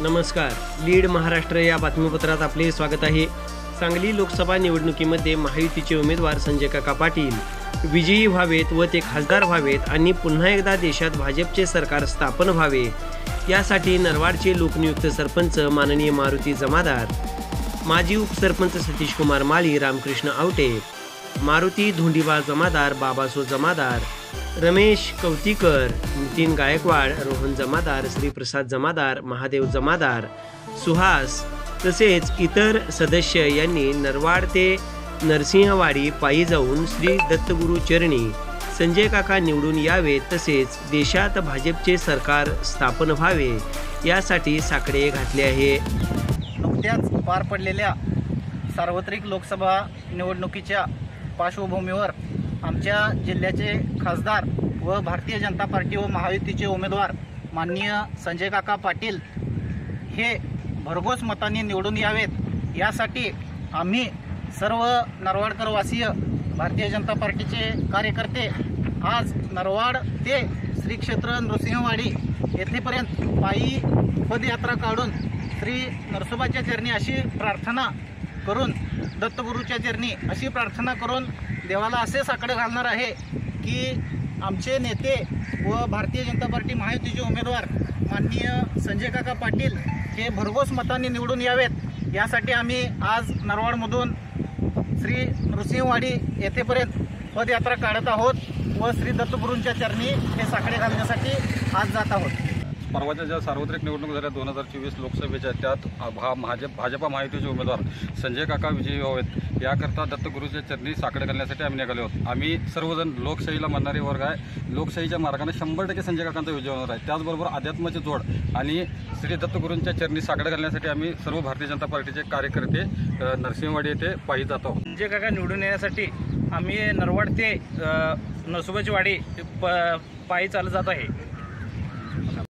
नमस्कार. लीड महाराष्ट्र या बातमीपत्रात आपले स्वागत आहे. सांगली लोकसभा निवडणुकीमध्ये महायुतीचे उमेदवार संजय काका पाटील विजयी व्हावेत व ते खासदार व्हावेत आणि पुन्हा एकदा देशात भाजपचे सरकार स्थापन व्हावे यासाठी नरवाडचे लोकनियुक्त सरपंच माननीय मारुती जमादार, माजी उपसरपंच सतीश कुमार माळी, रामकृष्ण आवटे, मारुती धोंडीबा जमादार, बाबासो जमादार, रमेश कौतिकर, नितीन गायकवाड, रोहन जमादार, श्रीप्रसाद जमादार, महादेव जमादार, सुहास तसेच इतर सदस्य यांनी नरवाड ते नरसिंहवाडी पायी जाऊन श्री दत्तगुरू चरणी संजय काका निवडून यावे तसेच देशात भाजपचे सरकार स्थापन व्हावे यासाठी साकडे घातले आहे. नुकत्याच पार पडलेल्या सार्वत्रिक लोकसभा निवडणुकीच्या पार्श्वभूमीवर आमच्या जिल्ह्याचे खासदार व भारतीय जनता पार्टी व महायुतीचे उमेदवार माननीय संजय काका पाटील हे भरघोस मतांनी निवडून यावेत यासाठी आम्ही सर्व नरवाडकरवासीय भारतीय जनता पार्टीचे कार्यकर्ते आज नरवाड ते श्री क्षेत्र नृसिंहवाडी येथेपर्यंत पायी पदयात्रा काढून श्री नरसोबाच्या चरणी अशी प्रार्थना करून, दत्तगुरूच्या चरणी अशी प्रार्थना करून देवाला असे साकडे घालणार आहे की आमचे नेते व भारतीय जनता पार्टी महायुतीचे उमेदवार माननीय संजय काका पाटील हे भरघोस मतांनी निवडून यावेत यासाठी आम्ही आज नरवाडमधून श्री नृसिंहवाडी येथेपर्यंत पदयात्रा काढत आहोत व श्री दत्तगुरूंच्या चरणी हे साकडे घालण्यासाठी आज जात आहोत. परवाच्या ज्या सार्वत्रिक निवडणूक झाल्या 2024 लोकसभेच्या त्यात भाजपा महायुतीचे उमेदवार संजय काका विजयी व्हावेत याकरता दत्तगुरूच्या चरणी साकडे घालण्यासाठी आम्ही निघालो आहोत. आम्ही सर्वजण लोकशाहीला मानणारे वर्ग आहे. लोकशाहीच्या मार्गाने 100% संजय काकांचा विजय होणार आहे. त्याचबरोबर अध्यात्माची जोड आणि श्री दत्तगुरूंच्या चरणी साकडे घालण्यासाठी आम्ही सर्व भारतीय जनता पार्टीचे कार्यकर्ते नरसिंहवाडी येथे पायी जात आहोत. संजय काका निवडून येण्यासाठी आम्ही नरवाड ते नरसोबाची वाडी पायी चालत जात आहे.